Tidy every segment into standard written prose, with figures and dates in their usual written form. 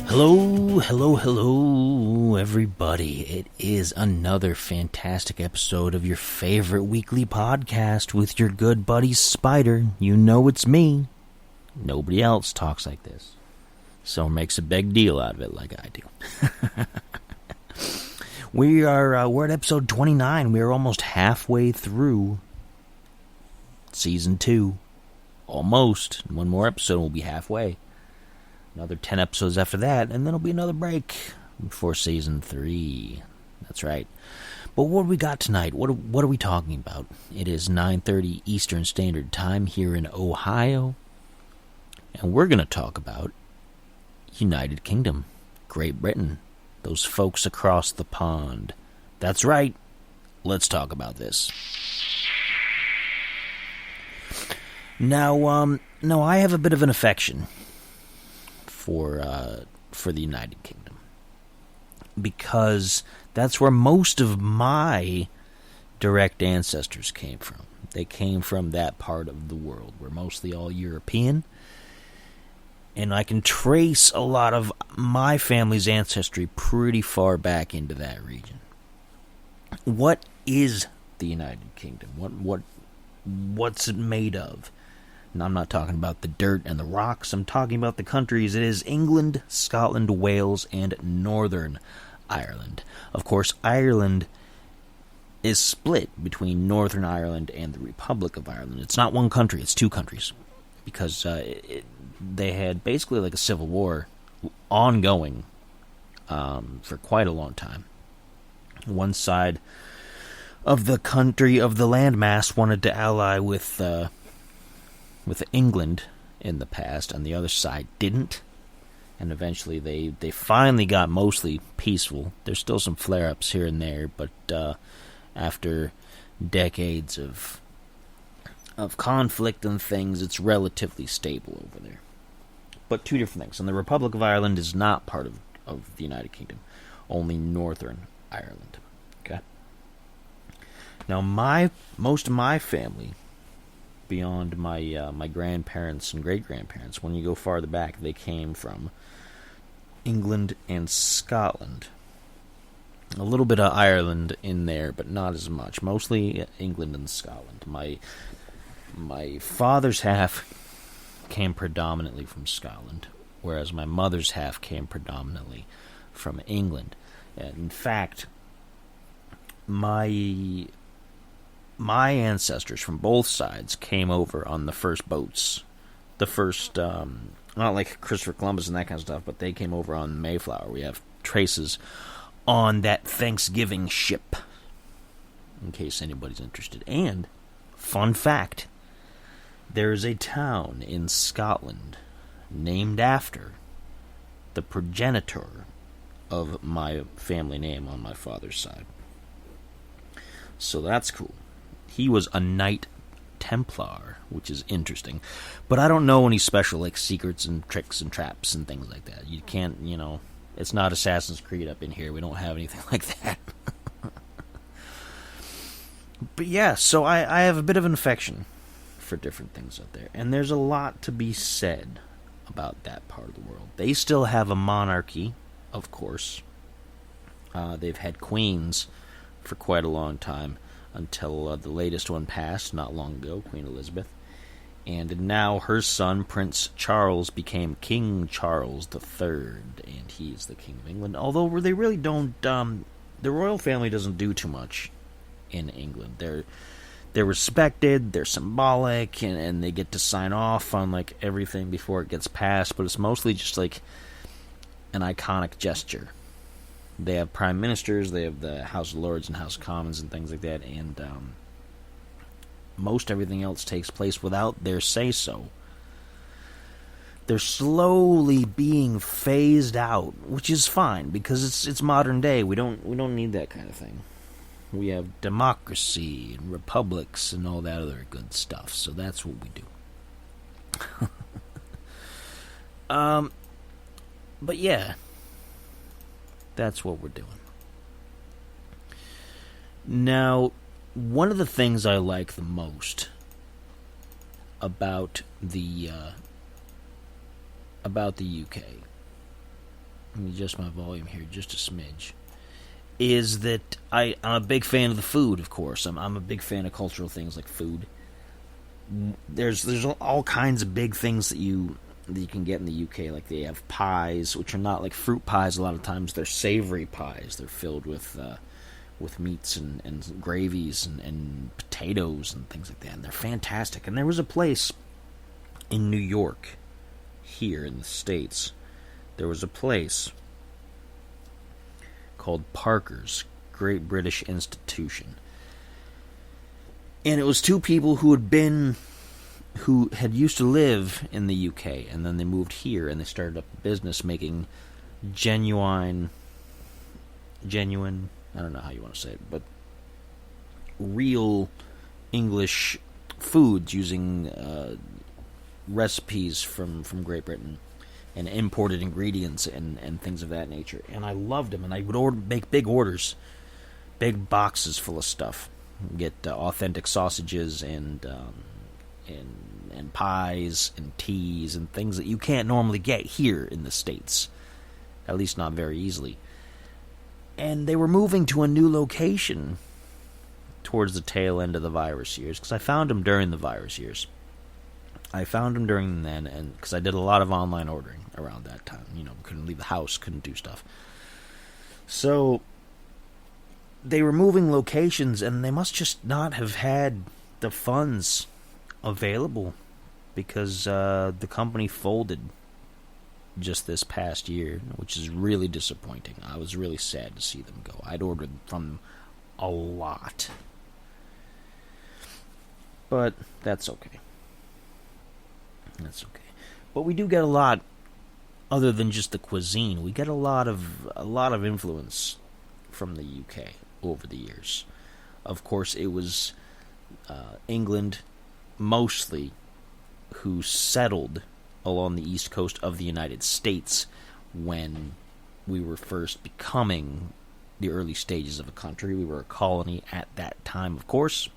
Hello, everybody. It is another fantastic episode of your favorite weekly podcast with your good buddy Spider. You know it's me. Nobody else talks like this. So makes a big deal out of it like I do. We're at episode 29. We're almost halfway through season 2. Almost. One more episode, we'll be halfway. Another 10 episodes after that, and then it'll be another break before season 3. That's right. But what do we got tonight? What are we talking about? It is 9:30 Eastern Standard Time here in Ohio, and we're going to talk about United Kingdom, Great Britain, those folks across the pond. That's right. Let's talk about this. Now, I have a bit of an affection for the United Kingdom, because that's where most of my direct ancestors came from. They came from that part of the world. We're mostly all European, and I can trace a lot of my family's ancestry pretty far back into that region. What is the United Kingdom? What's it made of? And I'm not talking about the dirt and the rocks. I'm talking about the countries. It is England, Scotland, Wales, and Northern Ireland. Of course, Ireland is split between Northern Ireland and the Republic of Ireland. It's not one country, it's two countries. Because they had basically like a civil war ongoing for quite a long time. One side of the country, of the landmass, wanted to ally with England in the past, and the other side didn't. And eventually they finally got mostly peaceful. There's still some flare-ups here and there, but after decades of conflict and things, it's relatively stable over there. But two different things. And the Republic of Ireland is not part of the United Kingdom. Only Northern Ireland. Okay? Now, most of my family, beyond my grandparents and great-grandparents, when you go farther back, they came from England and Scotland. A little bit of Ireland in there, but not as much. Mostly England and Scotland. My father's half came predominantly from Scotland, whereas my mother's half came predominantly from England. And in fact, my ancestors from both sides came over on the first boats. The first, not like Christopher Columbus and that kind of stuff, but they came over on Mayflower. We have traces on that Thanksgiving ship, in case anybody's interested. And, fun fact, there is a town in Scotland named after the progenitor of my family name on my father's side. So that's cool. He was a Knight Templar, which is interesting. But I don't know any special, like, secrets and tricks and traps and things like that. You can't, it's not Assassin's Creed up in here. We don't have anything like that. But yeah, so I have a bit of an affection for different things out there. And there's a lot to be said about that part of the world. They still have a monarchy, of course. They've had queens for quite a long time, until the latest one passed not long ago, Queen Elizabeth. And now her son, Prince Charles, became King Charles III, and he's the King of England. Although they really don't, the royal family doesn't do too much in England. They're respected, they're symbolic, and they get to sign off on like everything before it gets passed, but it's mostly just like an iconic gesture. They have prime ministers, they have the House of Lords and House of Commons and things like that, and most everything else takes place without their say-so. They're slowly being phased out, which is fine, because it's modern day. We don't need that kind of thing. We have democracy and republics and all that other good stuff, so that's what we do. But yeah, that's what we're doing. Now, one of the things I like the most about the UK let me adjust my volume here just a smidge, is that I'm a big fan of the food, of course. I'm a big fan of cultural things like food. There's all kinds of big things that you can get in the UK. Like they have pies, which are not like fruit pies. A lot of times they're savory pies. They're filled with meats and gravies and potatoes and things like that. And they're fantastic. And there was a place in New York, here in the States, there was a place called Parker's Great British Institution. And it was two people who had used to live in the UK, and then they moved here, and they started up a business making genuine, I don't know how you want to say it, but real English foods using recipes from Great Britain and imported ingredients and things of that nature. And I loved them, and I would make big orders, big boxes full of stuff. Get authentic sausages and pies and teas and things that you can't normally get here in the States, at least not very easily. And they were moving to a new location towards the tail end of the virus years, because I found them during the virus years. I found them during then, and because I did a lot of online ordering around that time. Couldn't leave the house, couldn't do stuff. So they were moving locations, and they must just not have had the funds available, because the company folded just this past year, which is really disappointing. I was really sad to see them go. I'd ordered from them a lot. But that's okay. That's okay. But we do get a lot other than just the cuisine. We get a lot of influence from the UK over the years. Of course, it was England mostly who settled along the east coast of the United States when we were first becoming the early stages of a country. We were a colony at that time, of course.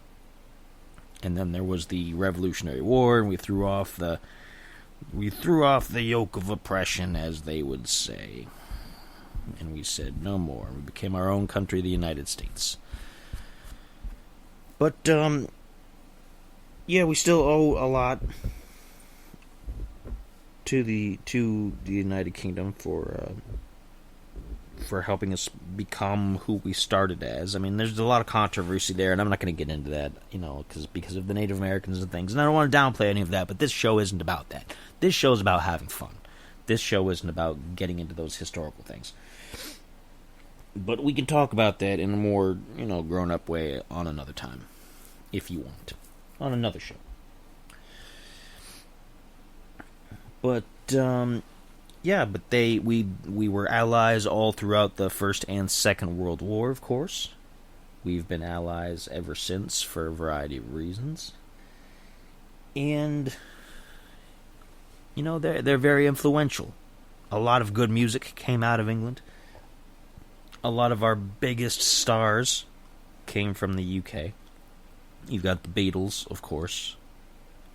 And then there was the Revolutionary War, and we threw off the yoke of oppression, as they would say. And we said no more. We became our own country, the United States. But yeah, we still owe a lot to the United Kingdom for helping us become who we started as. I mean, there's a lot of controversy there, and I'm not going to get into that, because of the Native Americans and things. And I don't want to downplay any of that, but this show isn't about that. This show is about having fun. This show isn't about getting into those historical things. But we can talk about that in a more, grown-up way on another time, if you want, on another show. But, yeah, but we were allies all throughout the First and Second World War, of course. We've been allies ever since for a variety of reasons. And, they're very influential. A lot of good music came out of England. A lot of our biggest stars came from the UK. You've got the Beatles, of course,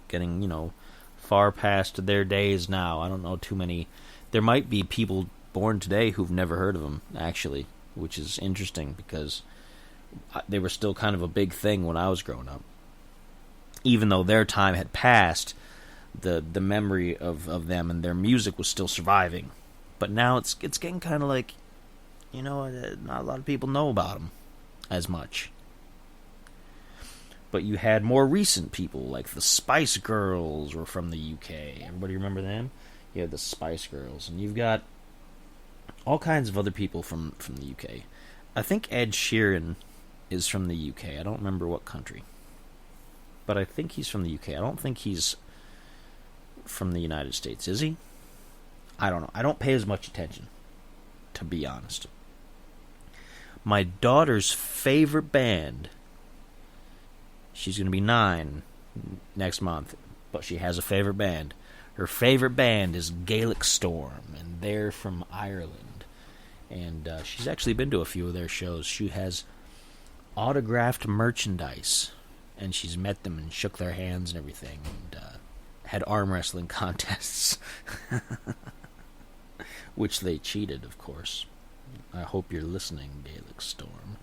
getting, far past their days now. I don't know too many. There might be people born today who've never heard of them, actually, which is interesting because they were still kind of a big thing when I was growing up. Even though their time had passed, the memory of them and their music was still surviving. But now it's getting kind of like, not a lot of people know about them as much. But you had more recent people, like the Spice Girls were from the UK. Everybody remember them? You had the Spice Girls. And you've got all kinds of other people from the UK. I think Ed Sheeran is from the UK. I don't remember what country. But I think he's from the UK. I don't think he's from the United States. Is he? I don't know. I don't pay as much attention, to be honest. My daughter's favorite band, she's going to be 9 next month, but she has a favorite band. Her favorite band is Gaelic Storm, and they're from Ireland. And she's actually been to a few of their shows. She has autographed merchandise, and she's met them and shook their hands and everything, and had arm wrestling contests which they cheated, of course. I hope you're listening, Gaelic Storm.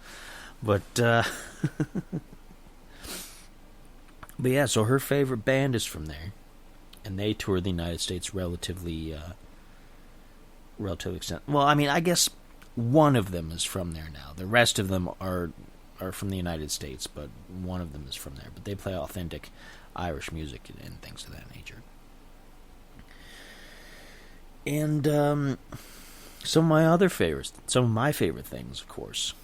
But, but yeah, so her favorite band is from there, and they toured the United States relatively extent. Well, I mean, I guess one of them is from there now. The rest of them are from the United States, but one of them is from there. But they play authentic Irish music and things of that nature. And some of my favorite things, of course,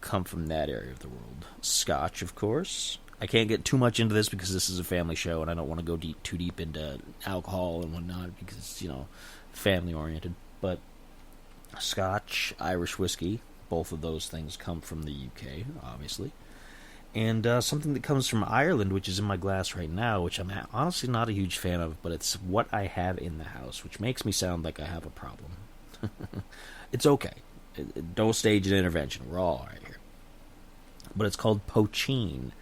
come from that area of the world. Scotch, of course. I can't get too much into this because this is a family show, and I don't want to go too deep into alcohol and whatnot because it's, family oriented. But Scotch, Irish whiskey, both of those things come from the UK, obviously. And something that comes from Ireland, which is in my glass right now, which I'm honestly not a huge fan of, but it's what I have in the house, which makes me sound like I have a problem. It's okay. Don't stage an intervention. We're all right here. But it's called poachine.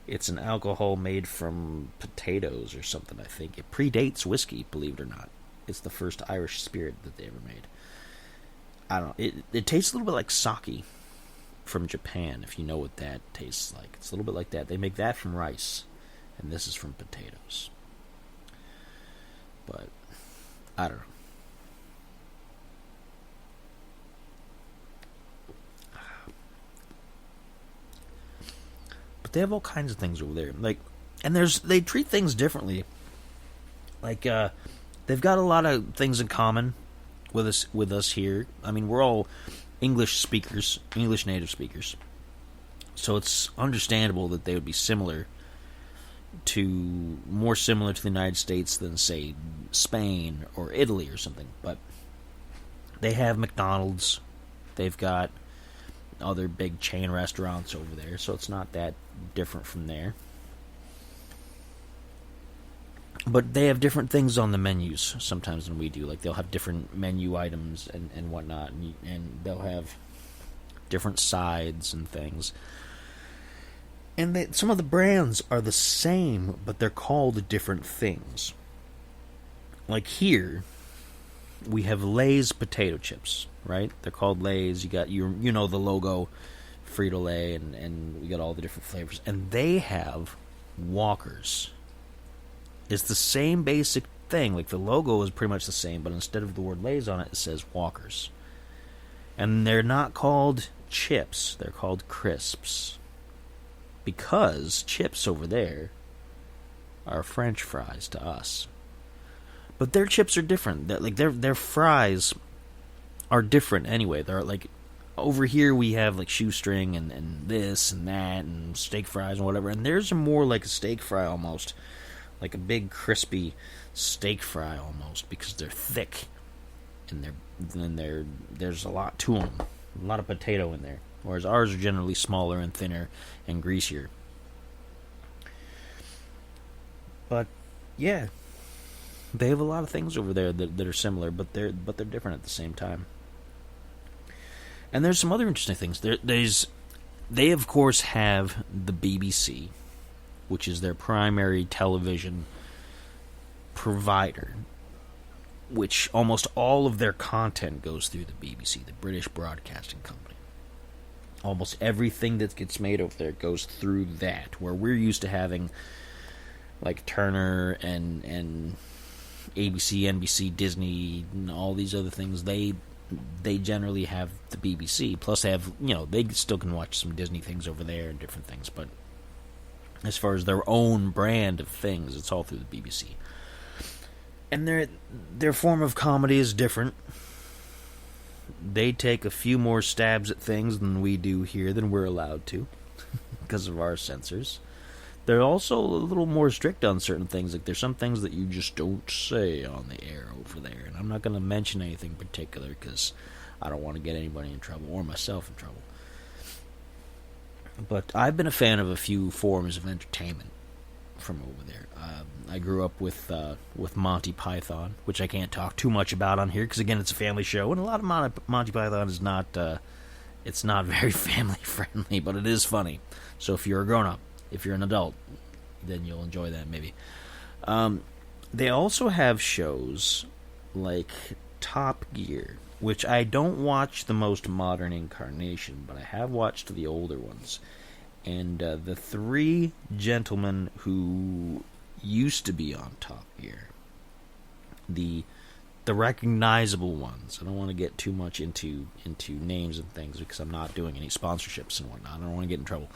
It's an alcohol made from potatoes or something, I think. It predates whiskey, believe it or not. It's the first Irish spirit that they ever made. I don't know. It tastes a little bit like sake from Japan, if you know what that tastes like. It's a little bit like that. They make that from rice, and this is from potatoes. But, I don't know. But they have all kinds of things over there. And they treat things differently. They've got a lot of things in common with us here. I mean, we're all English native speakers. So it's understandable that they would be more similar to the United States than, say, Spain or Italy or something. But they have McDonald's. They've got other big chain restaurants over there, so it's not that different from there. But they have different things on the menus sometimes than we do. Like, they'll have different menu items and whatnot, and they'll have different sides and things. And some of the brands are the same, but they're called different things. Like here, we have Lay's potato chips, right? They're called Lay's. You got the logo, Frito-Lay, and we got all the different flavors. And they have Walkers. It's the same basic thing. Like, the logo is pretty much the same, but instead of the word Lay's on it, it says Walkers. And they're not called chips. They're called crisps. Because chips over there are French fries to us. But their chips are different. Their fries are different anyway. They're like, over here we have like shoestring and this and that and steak fries and whatever. And theirs are more like a steak fry almost. Like a big crispy steak fry almost, because they're thick and there's a lot to them, a lot of potato in there. Whereas ours are generally smaller and thinner and greasier. But yeah, they have a lot of things over there that are similar, but they're different at the same time. And there's some other interesting things. They of course have the BBC, which is their primary television provider, which almost all of their content goes through the BBC, the British Broadcasting Company. Almost everything that gets made over there goes through that, where we're used to having like Turner and ABC, NBC, Disney, and all these other things. They generally have the BBC. Plus they have, they still can watch some Disney things over there and different things, but as far as their own brand of things, it's all through the BBC. And their form of comedy is different. They take a few more stabs at things than we do here, than we're allowed to, because of our censors. They're also a little more strict on certain things. Like, there's some things that you just don't say on the air over there. And I'm not going to mention anything particular because I don't want to get anybody in trouble or myself in trouble. But I've been a fan of a few forms of entertainment from over there. I grew up with Monty Python, which I can't talk too much about on here because, again, it's a family show, and a lot of Monty Python is not it's not very family friendly, but it is funny. So if you're a grown up, if you're an adult, then you'll enjoy that maybe. They also have shows like Top Gear, which I don't watch the most modern incarnation, but I have watched the older ones. And the three gentlemen who used to be on Top Gear, the recognizable ones. I don't want to get too much into names and things because I'm not doing any sponsorships and whatnot. I don't want to get in trouble.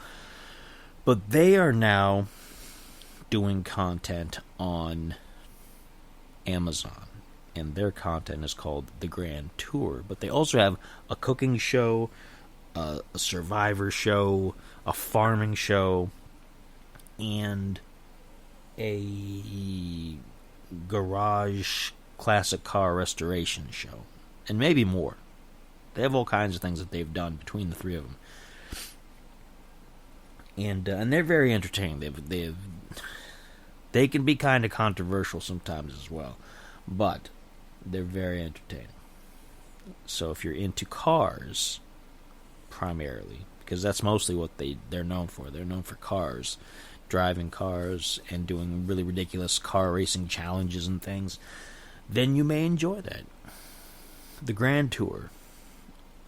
But they are now doing content on Amazon, and their content is called The Grand Tour. But they also have a cooking show, a survivor show, a farming show, and a garage classic car restoration show, and maybe more. They have all kinds of things that they've done between the three of them, and they're very entertaining. They can be kind of controversial sometimes as well, but they're very entertaining. So if you're into cars, primarily, because that's mostly what they're known for. They're known for cars, driving cars, and doing really ridiculous car racing challenges and things. Then you may enjoy that. The Grand Tour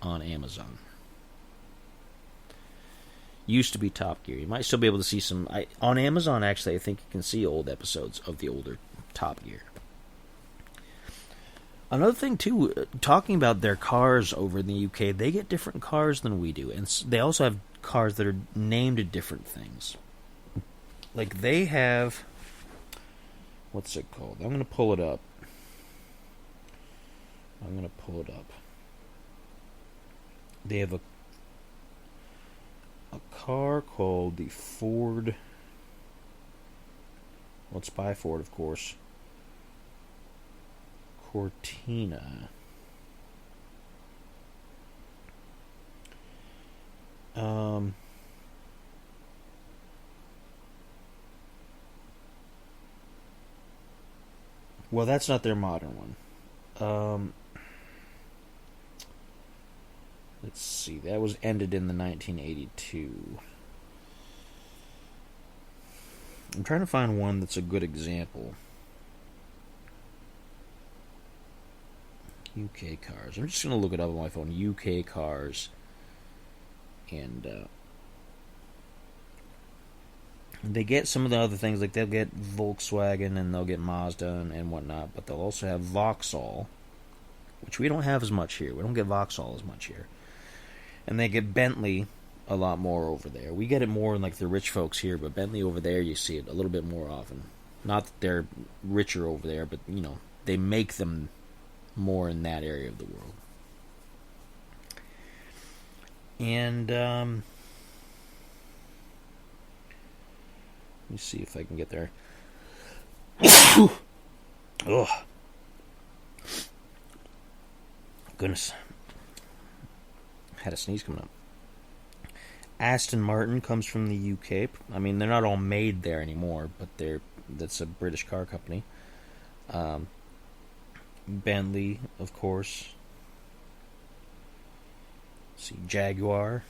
on Amazon. Used to be Top Gear. You might still be able to see some... on Amazon, actually, I think you can see old episodes of the older Top Gear. Another thing, too, talking about their cars over in the UK, they get different cars than we do. And they also have cars that are named to different things. Like, they have... What's it called? I'm going to pull it up. They have a car called the Ford. Well, it's by Ford, of course. Cortina. Well, that's not their modern one. Let's see. That was ended in the 1982. I'm trying to find one that's a good example. UK cars. I'm just going to look it up on my phone. UK cars. And they get some of the other things. Like they'll get Volkswagen and they'll get Mazda and whatnot. But they'll also have Vauxhall, which we don't have as much here. We don't get Vauxhall as much here. And they get Bentley a lot more over there. We get it more in like the rich folks here, but Bentley over there you see it a little bit more often. Not that they're richer over there, but you know, they make them more in that area of the world. And let me see if I can get there. Oh, goodness. Had a sneeze coming up. Aston Martin comes from the UK. I mean, they're not all made there anymore, but that's a British car company. Bentley, of course. Let's see, Jaguar,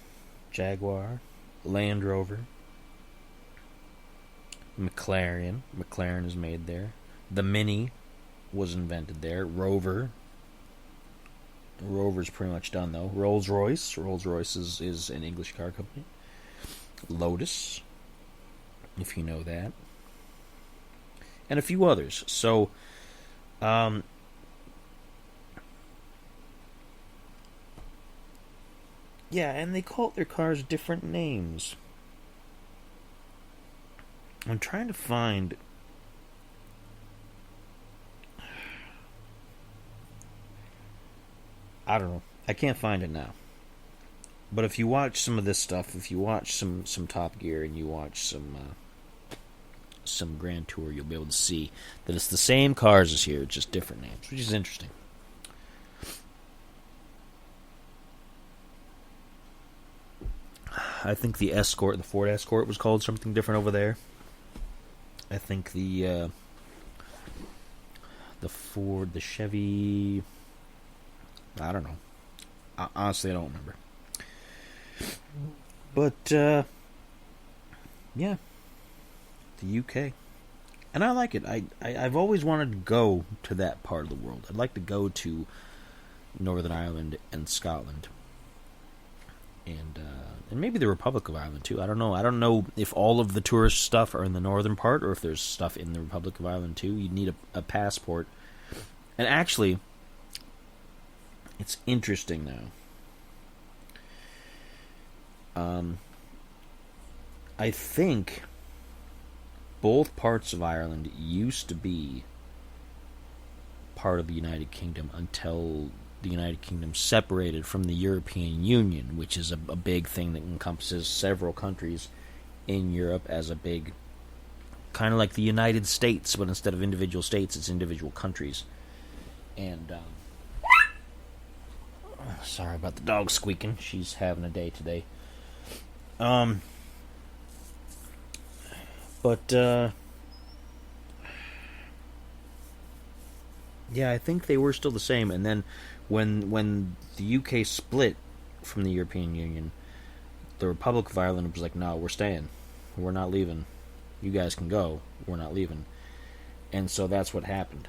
Land Rover, McLaren is made there. The Mini was invented there. Rover's pretty much done, though. Rolls-Royce is an English car company. Lotus, if you know that. And a few others. So, yeah, and they call their cars different names. I'm trying to find... I don't know. I can't find it now. But if you watch some of this stuff, if you watch some Top Gear and you watch some Grand Tour, you'll be able to see that it's the same cars as here, just different names, which is interesting. I think the Ford Escort was called something different over there. I think the Chevy... I don't know. Honestly, I don't remember. But, yeah. The UK. And I like it. I've always wanted to go to that part of the world. I'd like to go to Northern Ireland and Scotland, and maybe the Republic of Ireland too. I don't know. I don't know if all of the tourist stuff are in the northern part, or if there's stuff in the Republic of Ireland too. You'd need a passport. And actually, it's interesting now. I think both parts of Ireland used to be part of the United Kingdom until the United Kingdom separated from the European Union, which is a big thing that encompasses several countries in Europe as a big, kind of like the United States, but instead of individual states, it's individual countries. And, sorry about the dog squeaking. She's having a day today. Yeah, I think they were still the same. And then when the UK split from the European Union, the Republic of Ireland was like, no, we're staying. We're not leaving. You guys can go. We're not leaving. And so that's what happened.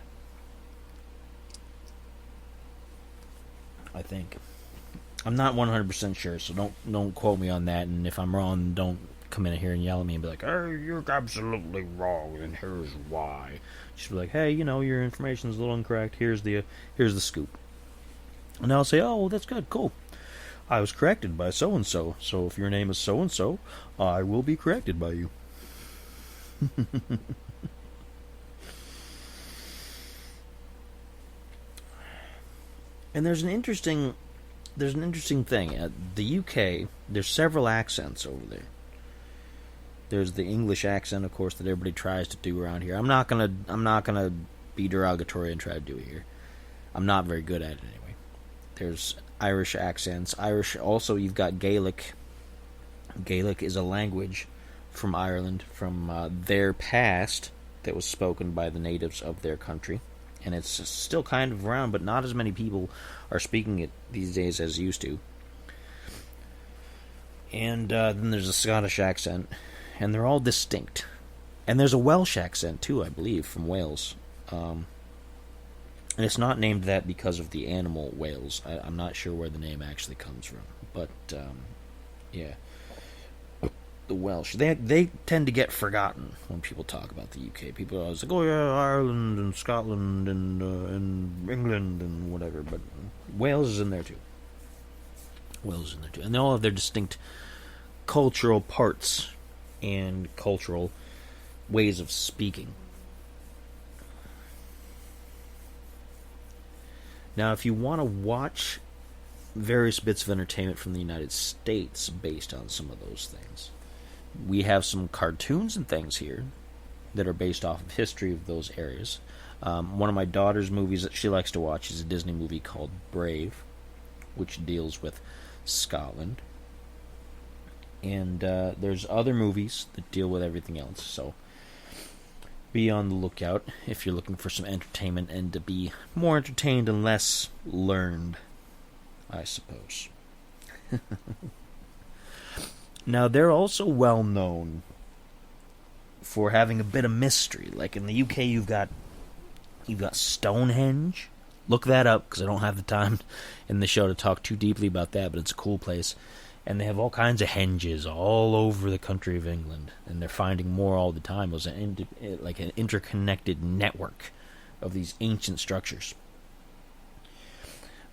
I think. I'm not 100% sure, so don't quote me on that. And if I'm wrong, don't come in here and yell at me and be like, "Oh, you're absolutely wrong, and here's why." Just be like, "Hey, your information is a little incorrect. Here's the scoop." And I'll say, "Oh, well, that's good, cool. I was corrected by so and so. So if your name is so and so, I will be corrected by you." And there's an interesting thing. The UK, there's several accents over there. There's the English accent, of course, that everybody tries to do around here. I'm not gonna be derogatory and try to do it here. I'm not very good at it anyway. There's Irish accents. Irish, also, you've got Gaelic. Gaelic is a language from Ireland, from their past, that was spoken by the natives of their country. And it's still kind of around, but not as many people are speaking it these days as used to. And then there's a Scottish accent, and they're all distinct. And there's a Welsh accent, too, I believe, from Wales. And it's not named that because of the animal Wales. I'm not sure where the name actually comes from. But, yeah. The Welsh. They tend to get forgotten when people talk about the UK. People are always like, "Oh yeah, Ireland and Scotland and England and whatever." But Wales is in there too. Wales is in there too, and they all have their distinct cultural parts and cultural ways of speaking. Now, if you want to watch various bits of entertainment from the United States based on some of those things, we have some cartoons and things here that are based off of history of those areas. One of my daughter's movies that she likes to watch is a Disney movie called Brave, which deals with Scotland. And there's other movies that deal with everything else, so be on the lookout if you're looking for some entertainment and to be more entertained and less learned, I suppose. Now, they're also well known for having a bit of mystery. Like in the UK, you've got Stonehenge. Look that up, because I don't have the time in the show to talk too deeply about that, but it's a cool place. And they have all kinds of henges all over the country of England, and they're finding more all the time. It was like an interconnected network of these ancient structures.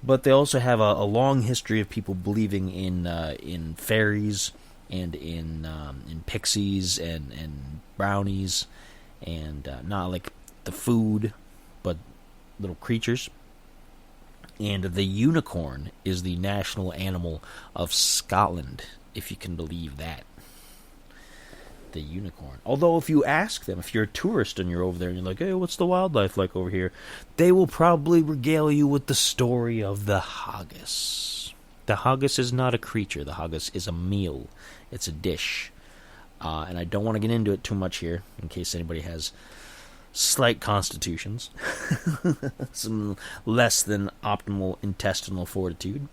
But they also have a long history of people believing in fairies, and in pixies and brownies, and not like the food, but little creatures. And the unicorn is the national animal of Scotland, if you can believe that. The unicorn. Although if you ask them, if you're a tourist and you're over there and you're like, "Hey, what's the wildlife like over here?" they will probably regale you with the story of the haggis. The haggis is not a creature. The haggis is a meal. It's a dish. And I don't want to get into it too much here, in case anybody has slight constitutions. Some less than optimal intestinal fortitude.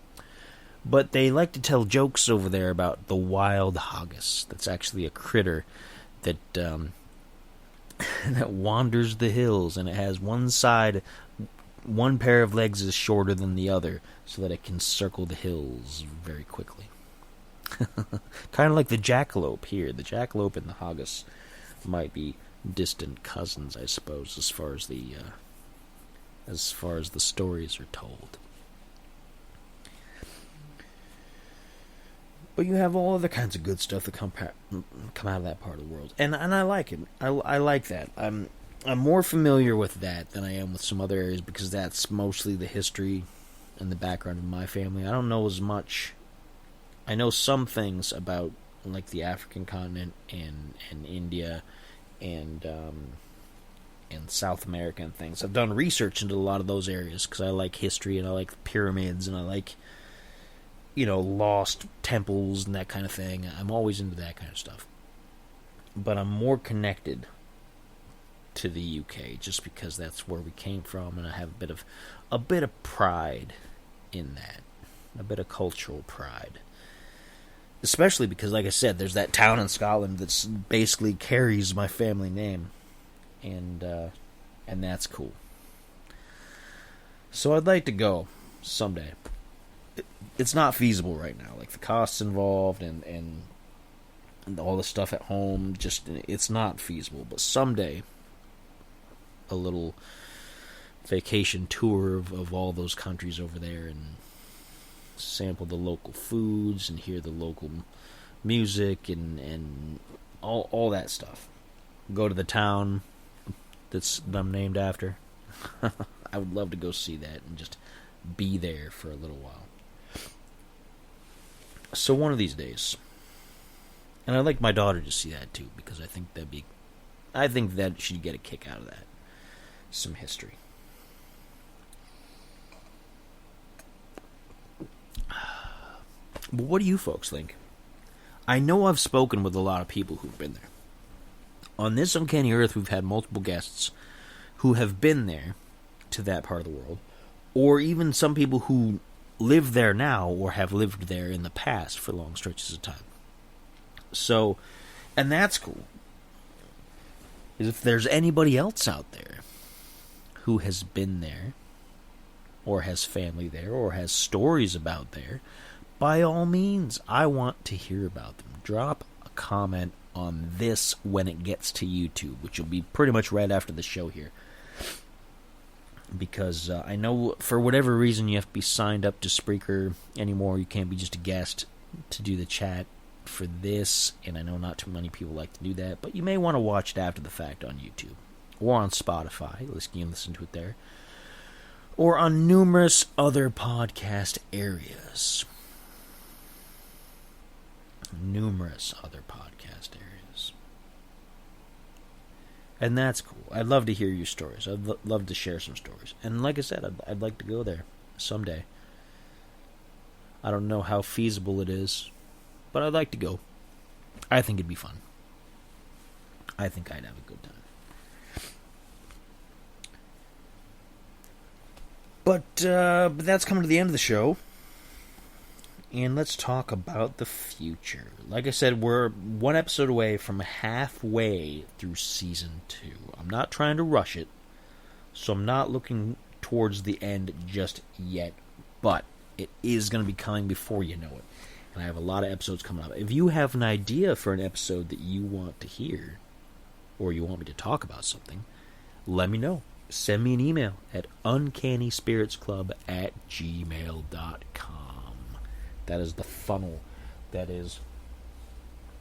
But they like to tell jokes over there about the wild haggis. That's actually a critter that that wanders the hills, and it has one side, one pair of legs is shorter than the other, so that it can circle the hills very quickly. Kind of like the jackalope here. The jackalope and the haggis might be distant cousins, I suppose, as far as the stories are told. But you have all other kinds of good stuff that come out of that part of the world, and I like it. I like that. I'm more familiar with that than I am with some other areas, because that's mostly the history and the background of my family. I don't know as much. I know some things about, like, the African continent and India and South America and things. I've done research into a lot of those areas because I like history and I like pyramids and I like, lost temples and that kind of thing. I'm always into that kind of stuff. But I'm more connected to the UK just because that's where we came from, and I have a bit of pride in that, a bit of cultural pride. Especially because, like I said, there's that town in Scotland that basically carries my family name, and that's cool. So I'd like to go someday. It's not feasible right now. Like, the costs involved and all the stuff at home, it's not feasible. But someday, a little vacation tour of all those countries over there, and sample the local foods and hear the local music and all that stuff. Go to the town that I'm named after. I would love to go see that and just be there for a little while. So one of these days, and I'd like my daughter to see that too, because I think that she'd get a kick out of that. Some history. But what do you folks think? I know I've spoken with a lot of people who've been there. On this Uncanny Earth, we've had multiple guests who have been there to that part of the world, or even some people who live there now or have lived there in the past for long stretches of time. So, and that's cool. If there's anybody else out there who has been there, or has family there, or has stories about there, by all means, I want to hear about them. Drop a comment on this when it gets to YouTube, which will be pretty much right after the show here. Because I know for whatever reason you have to be signed up to Spreaker anymore. You can't be just a guest to do the chat for this, and I know not too many people like to do that, but you may want to watch it after the fact on YouTube. Or on Spotify. You can listen to it there. Or on numerous other podcast areas. Numerous other podcast areas. And that's cool. I'd love to hear your stories. I'd love to share some stories. And like I said, I'd like to go there someday. I don't know how feasible it is, but I'd like to go. I think it'd be fun. I think I'd have a good time. But that's coming to the end of the show. And let's talk about the future. Like I said, we're one episode away from halfway through Season 2. I'm not trying to rush it, so I'm not looking towards the end just yet. But it is going to be coming before you know it. And I have a lot of episodes coming up. If you have an idea for an episode that you want to hear, or you want me to talk about something, let me know. Send me an email at uncannyspiritsclub@gmail.com. That is the funnel. That's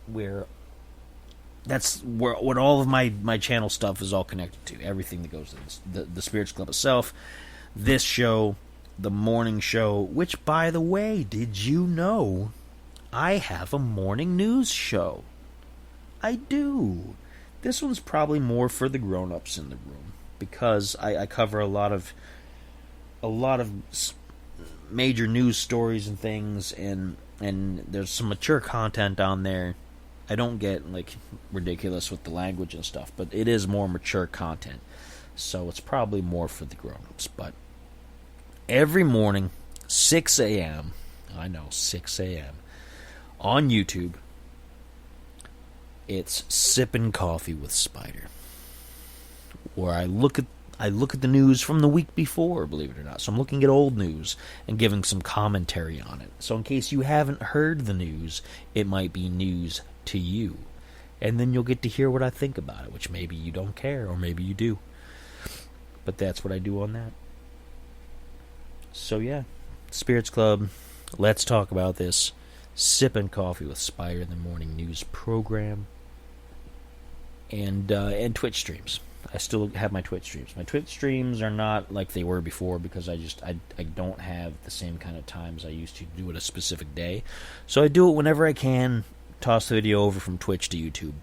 where what all of my channel stuff is all connected to. Everything that goes to the Spirits Club itself, this show, the morning show, which, by the way, did you know I have a morning news show? I do. This one's probably more for the grown-ups in the room, because I cover a lot of major news stories and things, and there's some mature content on there. I don't get like ridiculous with the language and stuff, but it is more mature content, so it's probably more for the grown-ups. But every morning, 6 a.m., I know, 6 a.m., on YouTube, it's Sippin' Coffee with Spider. Or I look at the news from the week before, believe it or not. So I'm looking at old news and giving some commentary on it. So in case you haven't heard the news, it might be news to you. And then you'll get to hear what I think about it, which maybe you don't care, or maybe you do. But that's what I do on that. So yeah, Spirits Club, let's talk about this. Sipping Coffee with Spider in the Morning News program. And Twitch streams. I still have my Twitch streams. My Twitch streams are not like they were before because I don't have the same kind of time as I used to do it a specific day. So I do it whenever I can, toss the video over from Twitch to YouTube,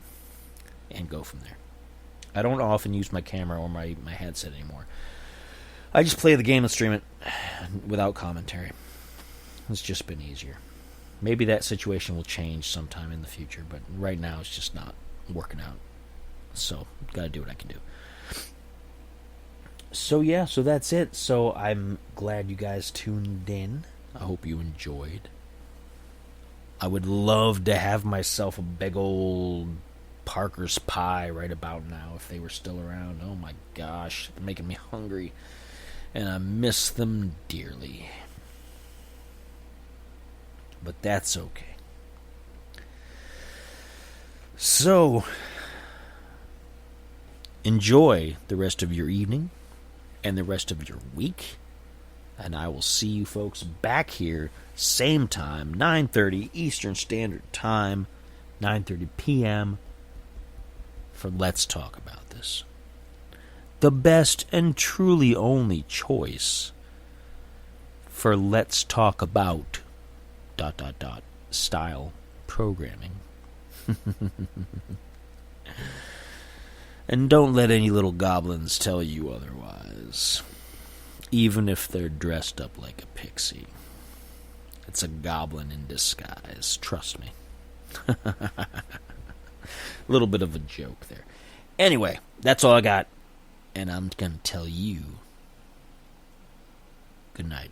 and go from there. I don't often use my camera or my headset anymore. I just play the game and stream it without commentary. It's just been easier. Maybe that situation will change sometime in the future, but right now it's just not working out. So, gotta do what I can do. So yeah, so that's it. So I'm glad you guys tuned in. I hope you enjoyed. I would love to have myself a big old Parker's Pie right about now if they were still around. Oh my gosh, they're making me hungry. And I miss them dearly. But that's okay. So, enjoy the rest of your evening and the rest of your week. And I will see you folks back here, same time, 9:30 Eastern Standard Time, 9:30 p.m. for Let's Talk About This. The best and truly only choice for Let's Talk About ... style programming. And don't let any little goblins tell you otherwise. Even if they're dressed up like a pixie. It's a goblin in disguise, trust me. A little bit of a joke there. Anyway, that's all I got. And I'm going to tell you good night.